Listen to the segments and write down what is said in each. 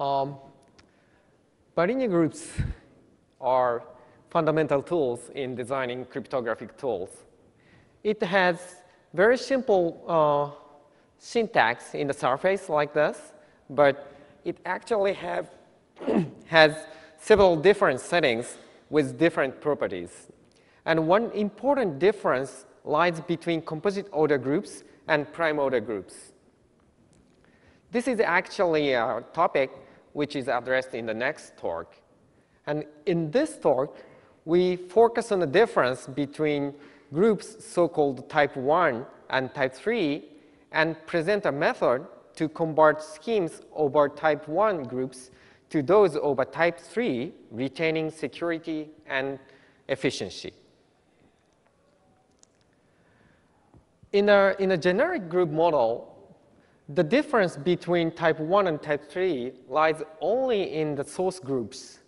Um, Bilinear groups are fundamental tools in designing cryptographic tools. It has very simple syntax in the surface like this, but it actually has several different settings with different properties. And one important difference lies between composite order groups and prime order groups. This is actually a topic which is addressed in the next talk. And in this talk, we focus on the difference between groups so-called type 1 and type 3 and present a method to convert schemes over type 1 groups to those over type 3, retaining security and efficiency. In a generic group model, the difference between type 1 and type 3 lies only in the source groups.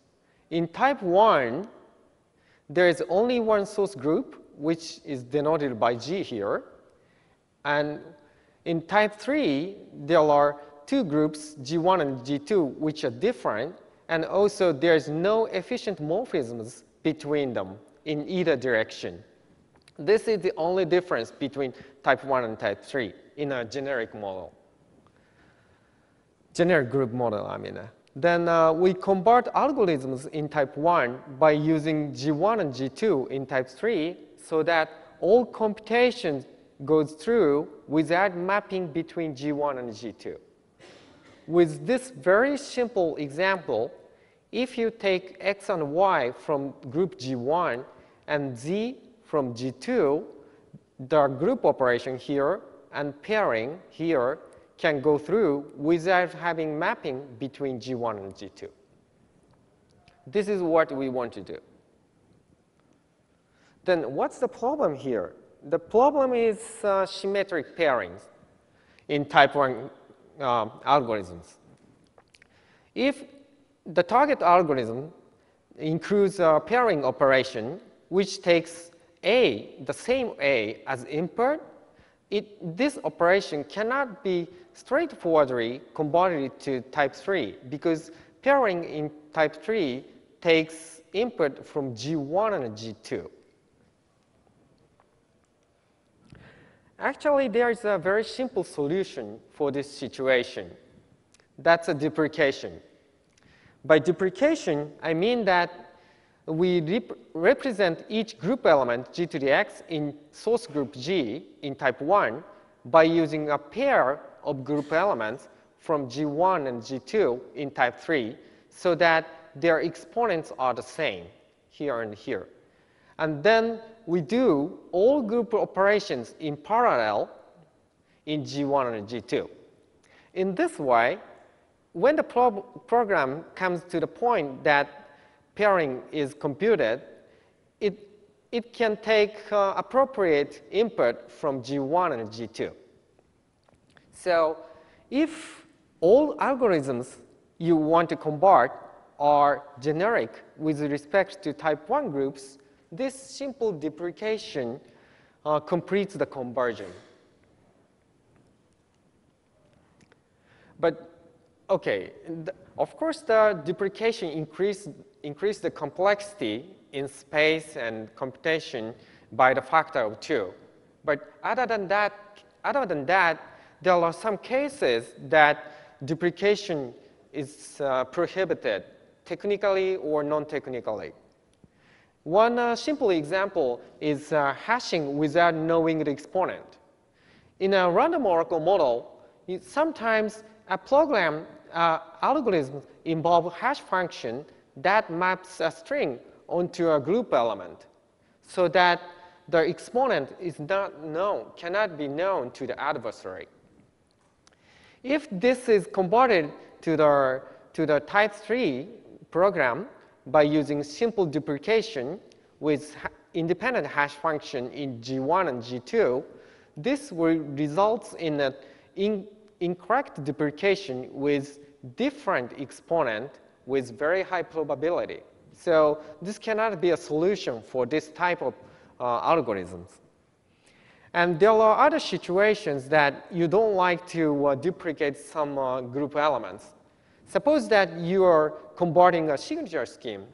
In type 1, there is only one source group, which is denoted by G here. And in type 3, there are two groups, G1 and G2, which are different. And also, there's no efficient morphisms between them in either direction. This is the only difference between type 1 and type 3 in a generic model. Generic group model, I mean. Then we convert algorithms in type 1 by using G1 and G2 in type 3 so that all computations goes through without mapping between G1 and G2. With this very simple example, if you take X and Y from group G1 and Z from G2, the group operation here and pairing here can go through without having mapping between G1 and G2. This is what we want to do. Then what's the problem here? The problem is symmetric pairings in type 1 algorithms. If the target algorithm includes a pairing operation which takes A, the same A as input, this operation cannot be straightforwardly converted to type 3 because pairing in type 3 takes input from G1 and G2. Actually, there is a very simple solution for this situation. That's a duplication. By duplication, I mean that we represent each group element G to the X in source group G in type 1 by using a pair of group elements from G1 and G2 in type 3 so that their exponents are the same here and here. And then we do all group operations in parallel in G1 and G2. In this way, when the program comes to the point that pairing is computed, it can take appropriate input from G1 and G2. So if all algorithms you want to convert are generic with respect to type 1 groups, this simple duplication completes the conversion. But okay, of course, the duplication increased the complexity in space and computation by the factor of 2. But other than that, there are some cases that duplication is prohibited, technically or non-technically. One simple example is hashing without knowing the exponent. In a random oracle model, sometimes a program algorithm involves hash function that maps a string onto a group element so that the exponent is not known, cannot be known to the adversary. If this is converted to the type 3 program by using simple duplication with independent hash function in G1 and G2, this will result in an incorrect duplication with different exponent with very high probability. So this cannot be a solution for this type of algorithms. And there are other situations that you don't like to duplicate some group elements. Suppose that you are converting a signature scheme.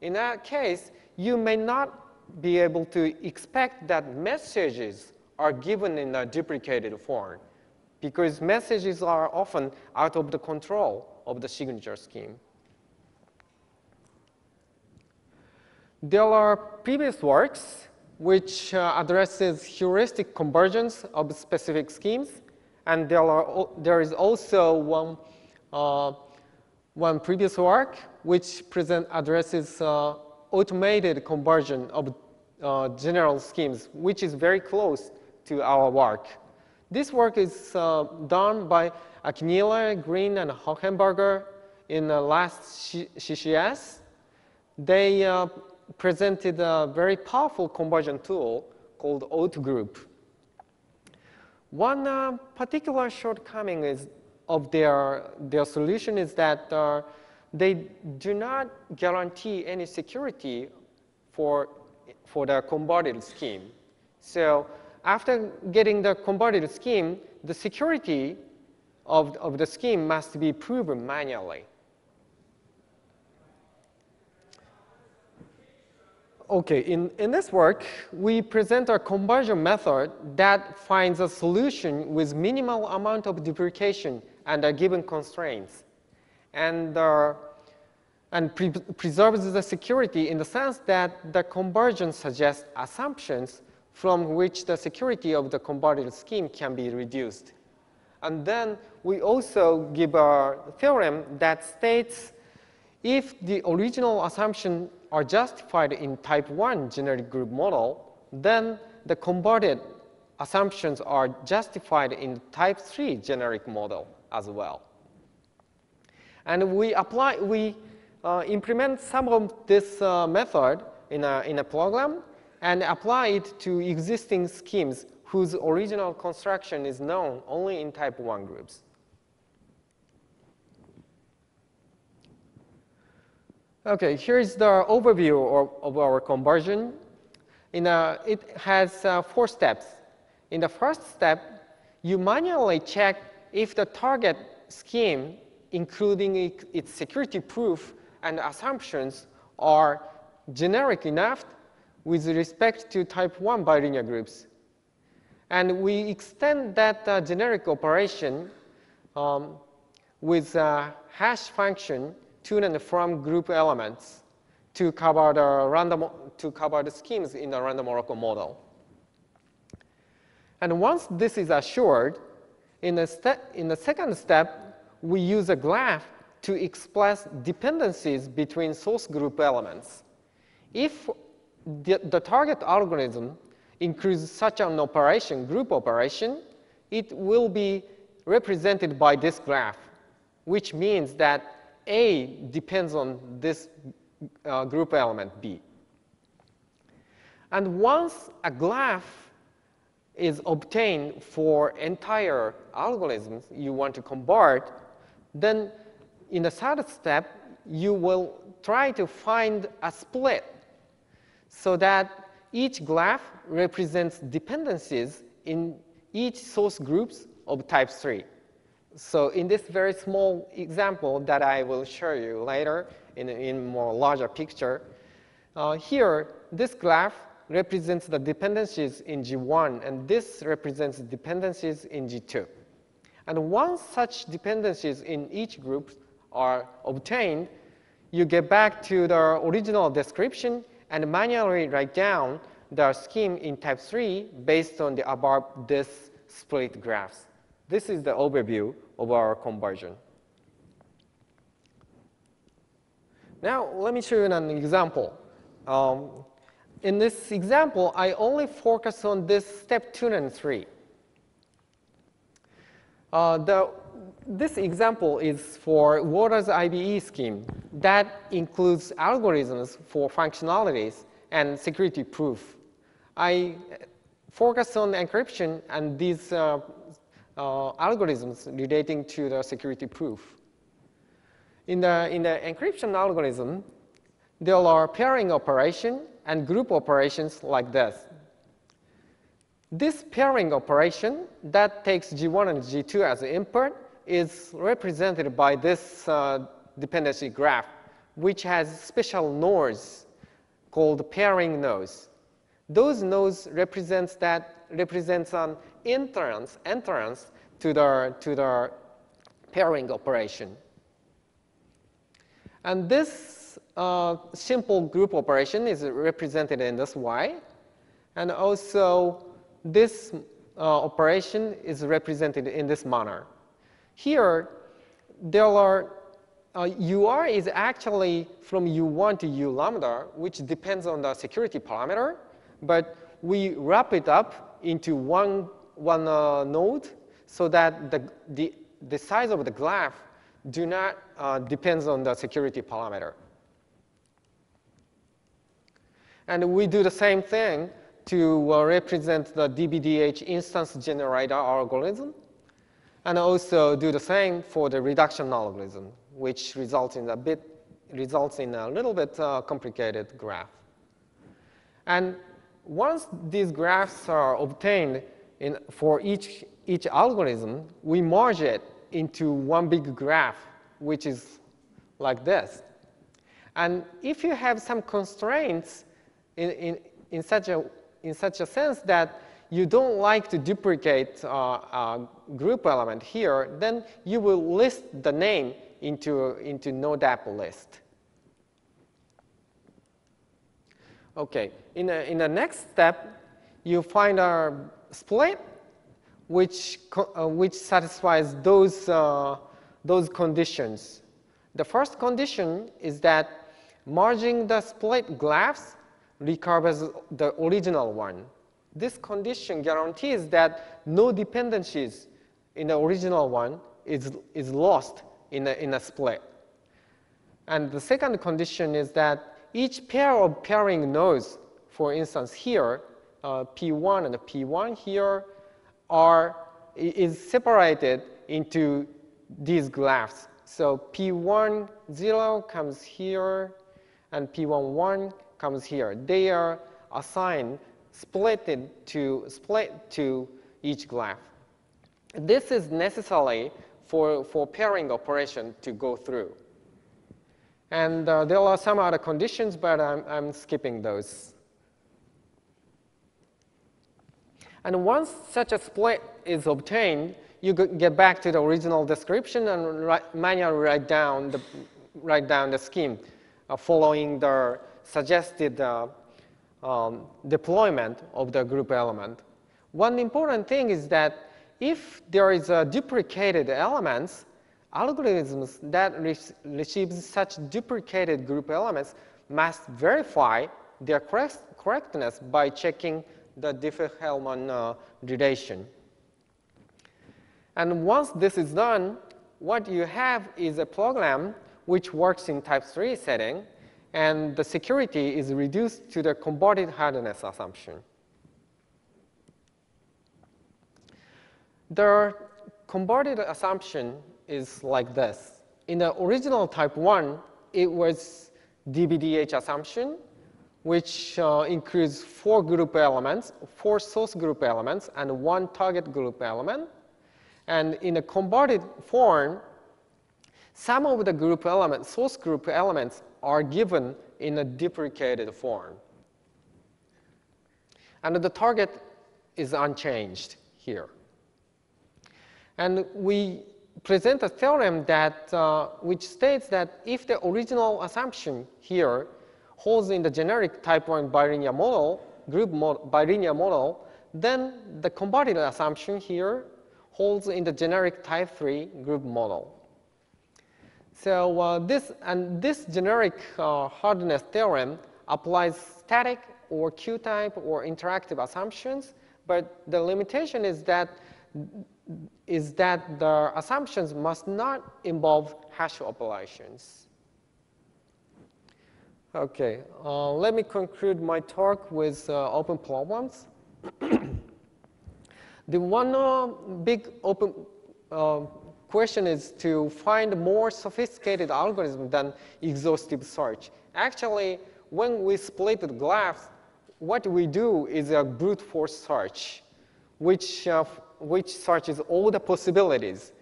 In that case, you may not be able to expect that messages are given in a duplicated form, because messages are often out of the control of the signature scheme. There are previous works which addresses heuristic convergence of specific schemes, and there is also one previous work which addresses automated conversion of general schemes, which is very close to our work. This work is done by Akinila, Green, and Hochenberger in the last CCS. They presented a very powerful conversion tool called Ohkubo. One particular shortcoming of their solution is that they do not guarantee any security for the converted scheme. So after getting the converted scheme, the security of the scheme must be proven manually. Okay, in this work, we present a conversion method that finds a solution with minimal amount of duplication under given constraints, and preserves the security in the sense that the conversion suggests assumptions from which the security of the converted scheme can be reduced. And then we also give a theorem that states if the original assumptions are justified in type 1 generic group model, then the converted assumptions are justified in type 3 generic model as well. And we implement some of this method in a program and apply it to existing schemes whose original construction is known only in type 1 groups. Okay, here is the overview of our conversion. It has 4 steps. In the first step, you manually check if the target scheme, including its security proof and assumptions, are generic enough with respect to type 1 bilinear groups. And we extend that generic operation with a hash function to and from group elements to cover the schemes in the random oracle model. And once this is assured, in the second step, we use a graph to express dependencies between source group elements. If the target algorithm includes such an operation, group operation, it will be represented by this graph, which means that A depends on this group element B. And once a graph is obtained for entire algorithms you want to convert, then in the third step, you will try to find a split so that each graph represents dependencies in each source groups of type 3. So in this very small example that I will show you later in more larger picture, here this graph represents the dependencies in G1, and this represents dependencies in G2. And once such dependencies in each group are obtained, you get back to the original description and manually write down the scheme in type 3 based on the above this split graphs. This is the overview of our conversion. Now, let me show you an example. In this example, I only focus on this step 2 and 3. This example is for Waters IBE scheme that includes algorithms for functionalities and security proof. I focus on encryption and these algorithms relating to the security proof. In the encryption algorithm, there are pairing operation and group operations like this. This pairing operation that takes G1 and G2 as input is represented by this dependency graph, which has special nodes called pairing nodes. Those nodes represents an entrance to the pairing operation. And this simple group operation is represented in this Y. And also, this operation is represented in this manner. Here, there are UR is actually from U1 to U lambda, which depends on the security parameter. But we wrap it up into one node so that the size of the graph do not depends on the security parameter. And we do the same thing to represent the DBDH instance generator algorithm, and also do the same for the reduction algorithm, which results in a little bit complicated graph. And once these graphs are obtained for each algorithm, we merge it into one big graph, which is like this. And if you have some constraints in such a sense that you don't like to duplicate a group element here, then you will list the name into NoDAP list. Okay, in the next step, you find a split which satisfies those conditions. The first condition is that merging the split graphs recovers the original one. This condition guarantees that no dependencies in the original one is lost in a split. And the second condition is that each pair of pairing nodes, for instance here, P1 and P1 here, is separated into these graphs. So P1, 0 comes here, and P1, 1 comes here. They are assigned, split to each graph. This is necessary for pairing operation to go through. And there are some other conditions, but I'm skipping those. And once such a split is obtained, you get back to the original description and manually write down the scheme following the suggested deployment of the group element. One important thing is that if there is a duplicated elements, algorithms that receive such duplicated group elements must verify their correctness by checking the Diffie-Hellman relation. And once this is done, what you have is a program which works in type 3 setting, and the security is reduced to the converted hardness assumption. The converted assumption is like this. In the original type 1, it was DBDH assumption, which includes 4 group elements, 4 source group elements, and 1 target group element. And in a converted form, some of the group elements, source group elements, are given in a duplicated form. And the target is unchanged here. And we present a theorem that, which states that if the original assumption here holds in the generic type 1 bilinear model, bilinear model, then the converted assumption here holds in the generic type 3 group model. So this generic hardness theorem applies static or Q-type or interactive assumptions, but the limitation is that the assumptions must not involve hash operations. Okay, let me conclude my talk with open problems. The one big open question is to find more sophisticated algorithm than exhaustive search. Actually, when we split the graphs, what we do is a brute force search, which searches all the possibilities.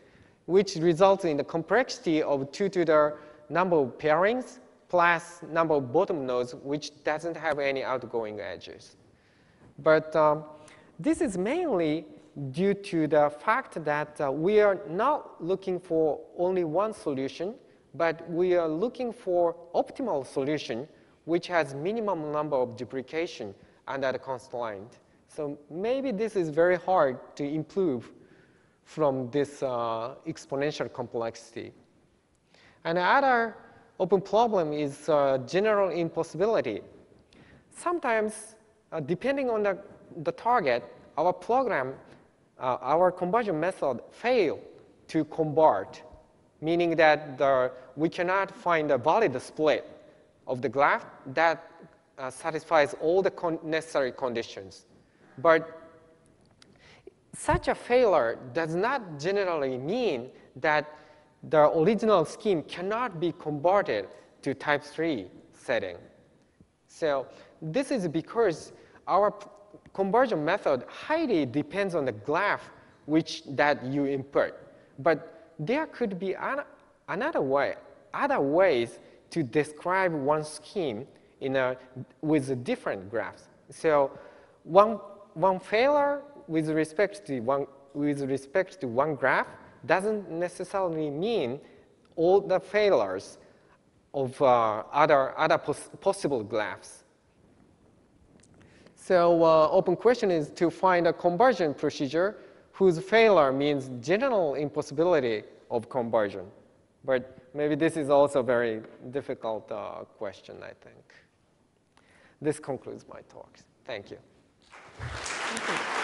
which results in the complexity of 2 to the number of pairings plus number of bottom nodes, which doesn't have any outgoing edges. But this is mainly due to the fact that we are not looking for only one solution, but we are looking for optimal solution which has minimum number of duplication under the constraint. So maybe this is very hard to improve from this exponential complexity. And the other open problem is general impossibility. Sometimes, depending on the target, our program, our conversion method fail to convert, meaning that we cannot find a valid split of the graph that satisfies all the necessary conditions. But such a failure does not generally mean that the original scheme cannot be converted to type 3 setting. So this is because our conversion method highly depends on the graph that you input. But there could be other ways to describe one scheme with different graphs. So one failure with respect to one graph doesn't necessarily mean all the failures of other possible graphs. So open question is to find a conversion procedure whose failure means general impossibility of conversion. But maybe this is also a very difficult question, I think. This concludes my talks. Thank you. Thank you.